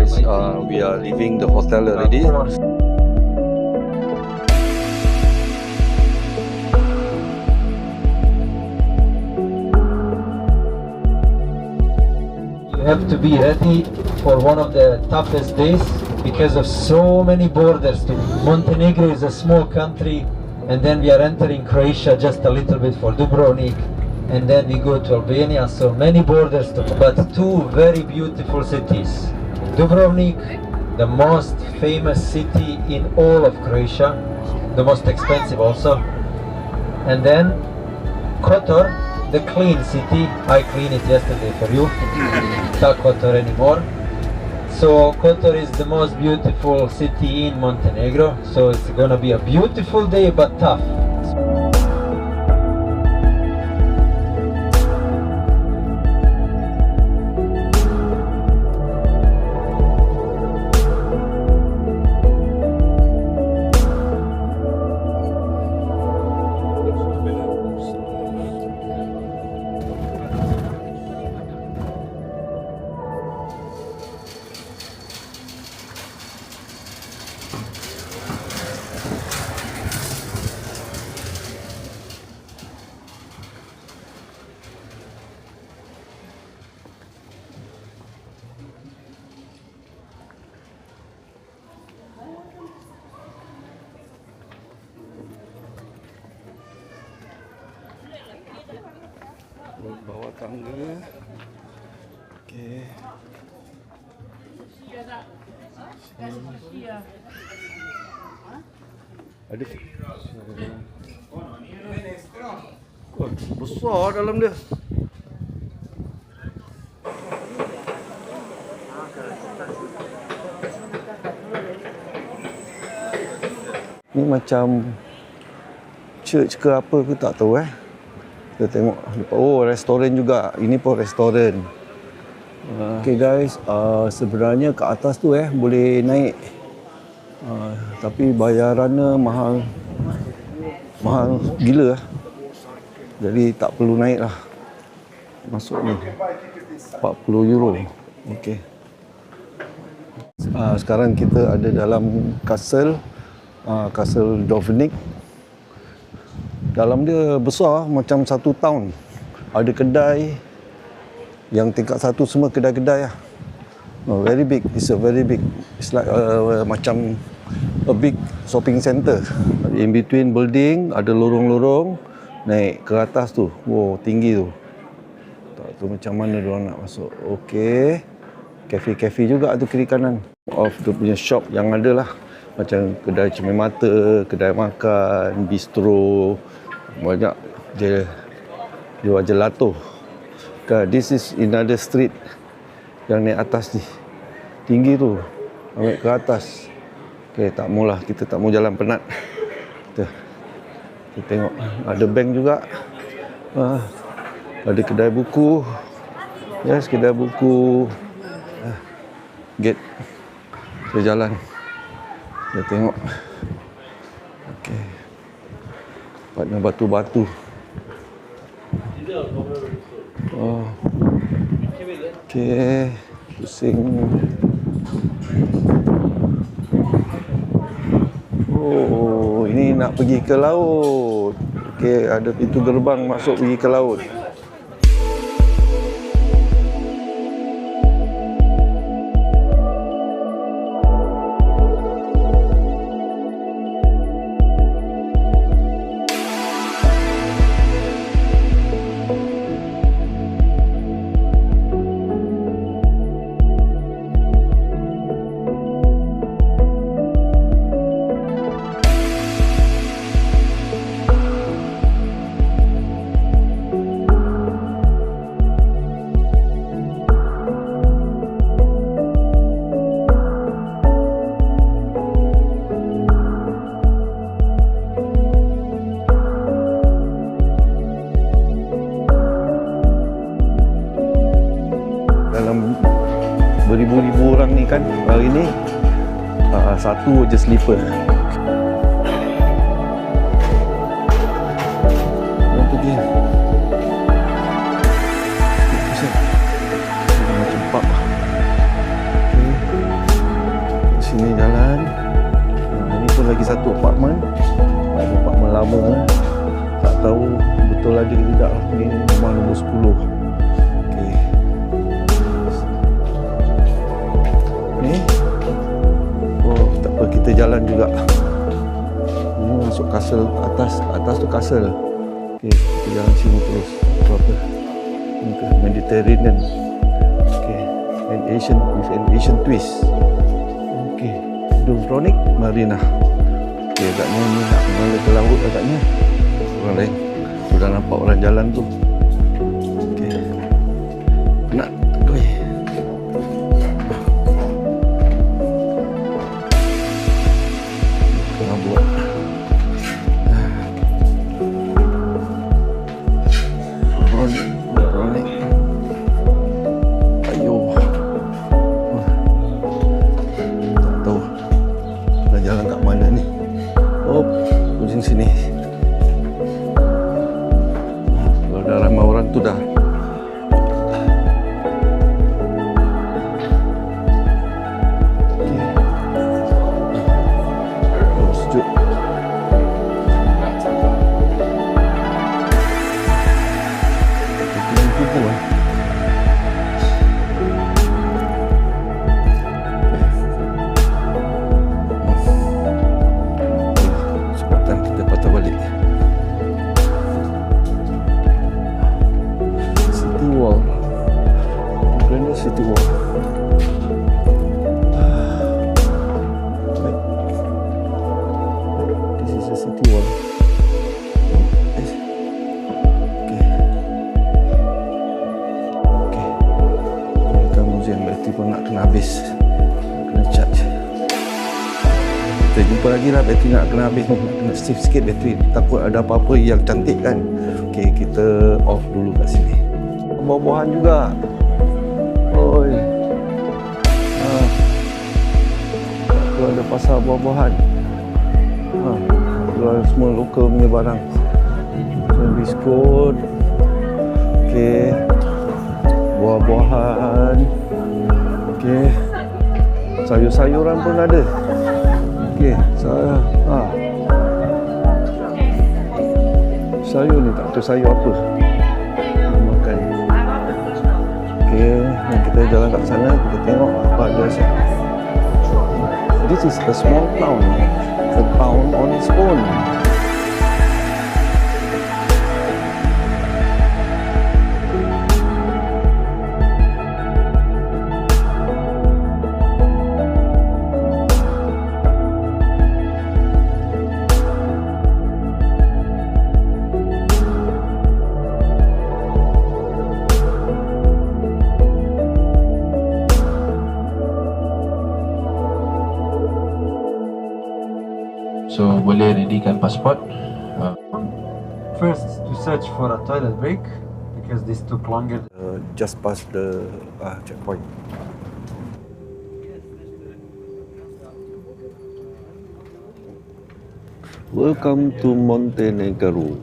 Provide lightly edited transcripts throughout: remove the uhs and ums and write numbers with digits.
guys, we are leaving the hotel already. You have to be ready for one of the toughest days because of so many borders. Montenegro is a small country, and then we are entering Croatia just a little bit for Dubrovnik, and then we go to Albania. So many borders, but two very beautiful cities. Dubrovnik, the most famous city in all of Croatia, the most expensive also, and then Kotor, the clean city. I cleaned it yesterday for you. Not Kotor anymore. So Kotor is the most beautiful city in Montenegro. So it's gonna be a beautiful day but tough. Bawah tangga. Okey. Ada oh, besar dalam dia. Ni macam church ke apa ke tak tahu Kita tengok. Oh, restoran juga. Ini pun restoran. Okay guys, sebenarnya ke atas tu boleh naik. Tapi bayarannya mahal gila. Jadi tak perlu naik lah. Masuk ni 40 euro. Okey. Sekarang kita ada dalam castle Dubrovnik. Dalam dia besar macam satu town. Ada kedai. Yang tingkat satu semua kedai-kedai lah. Very big. It's a very big. It's like macam a big shopping center. In between building ada lorong-lorong. Naik ke atas tu. Wow, tinggi tu. Tak tahu macam mana diorang nak masuk. Okey. Kafe-kafe juga tu kiri kanan. Of tu punya shop yang ada lah. Macam kedai cermin mata, kedai makan, bistro. Banyak dia jual gelato. This is another street yang naik atas ni. Tinggi tu. Ambil ke atas. Okey, tak maulah. Kita tak mau jalan penat. Kita tengok. Ada bank juga. Ada kedai buku. Yes, kedai buku. Gate. Kita jalan. Kita tengok. Okey. Tempatnya batu-batu. Oh. Okey. Pusing. Oh, ini nak pergi ke laut. Okey, ada pintu gerbang masuk pergi ke laut. Beribu-ribu orang ni kan hari ni, satu je sleeper. Orang pergi macam pub. Okay. ada ke tidak lah. Ni rumah nombor 10. Okey. Ni. Oh, tak apa, kita jalan juga. Ini masuk castle atas. Atas tu castle. Okey, kita jalan sini terus. Apa? Ini ke Mediterranean. Okey, an Asian with an Asian twist. Okey, Dubrovnik Marina. Okey, agaknya ni nak kembali ke laut agaknya. Orang lain sudah nampak orang jalan tu. Okey. Nak oi. Kena buat. Dubrovnik. Ayo. Tak tahu nak jalan kat mana ni. Oh, ujung sini. Kalau dah ramai orang tu dah. Oh, sejuk. Kita kubu lah. Sepatan kita patah balik. City Wall. Grand City Wall. Right. This is a city wall. Yes. Okay. Okay. Kita museum berarti pun nak kena habis. Kena charge. Kita jumpa lagi lah, bateri nak kena habis. Nak kena save sikit bateri. Takut ada apa-apa yang cantik kan. Okay, kita off dulu kat sini. Buah-buahan juga. Oi. Tu ada pasar buah-buahan. Jual semua lokal punya barang. Biskut. Okey. Buah-buahan. Okey. Sayur-sayuran pun ada. Okey, sayur ni tak tahu sayur apa. Makan. Okey, kita jalan kat sana, kita tengok apa ada sana. This is a small town. A town on its own. So boleh readykan pasport. First to search for a toilet break because this took longer. Just past the checkpoint. Welcome to Montenegro.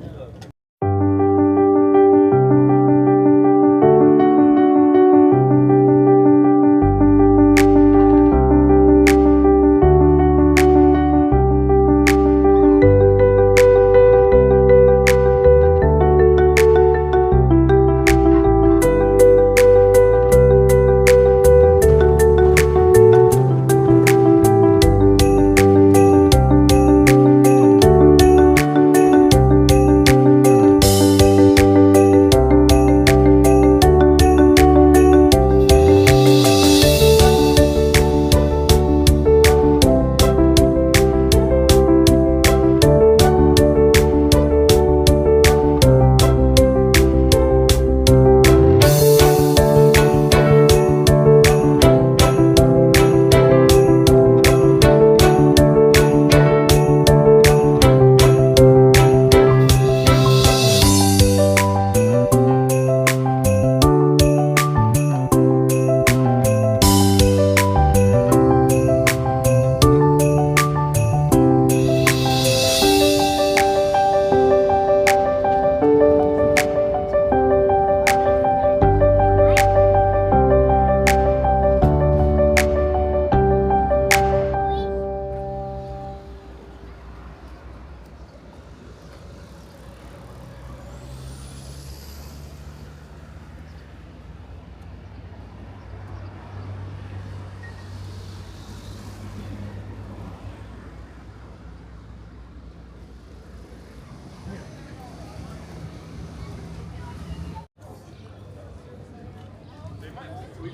Guys,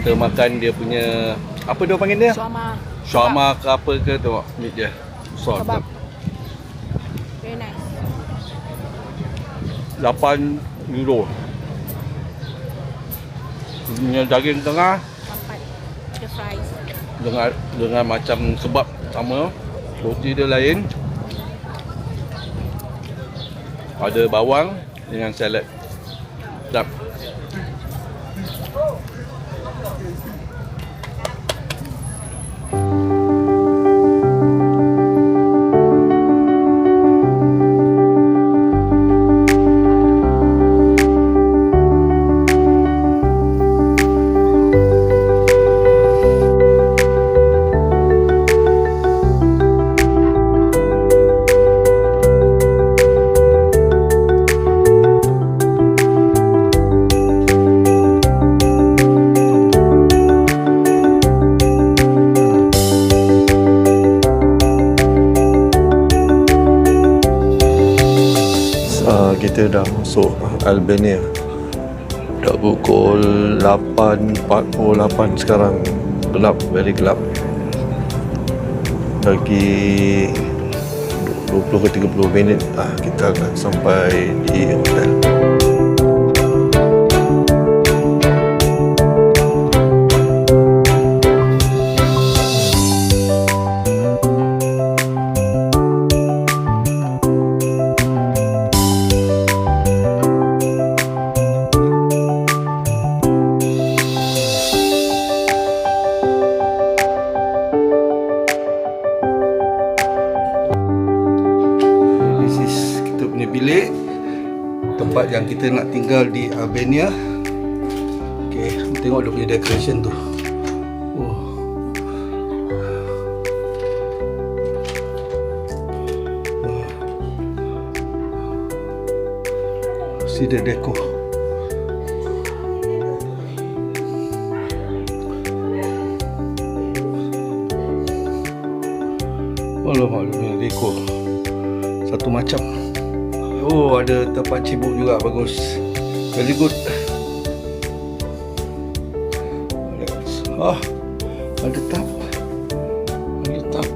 kita makan dia punya, apa dia panggil dia? Shawarma ke apa ke, tengok meat dia. Besar. Kebab. Very nice. 8 euro. Punya daging tengah 4. Ada fries. dengan macam kebab sama. Roti dia lain. Ada bawang dengan salad. Sedap. Kita dah masuk Albania. Dah pukul 8.48 sekarang. Gelap, very gelap. Lagi 20 ke 30 minit kita akan sampai di hotel. Bilik tempat yang kita nak tinggal di Albania. Okey, tengok dia punya decoration tu. See the deco. Alamak, dia punya deco satu macam. Oh, ada tempat cibuk juga, bagus. Very good. Ada tap. Ada tap.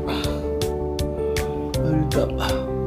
Ada tap.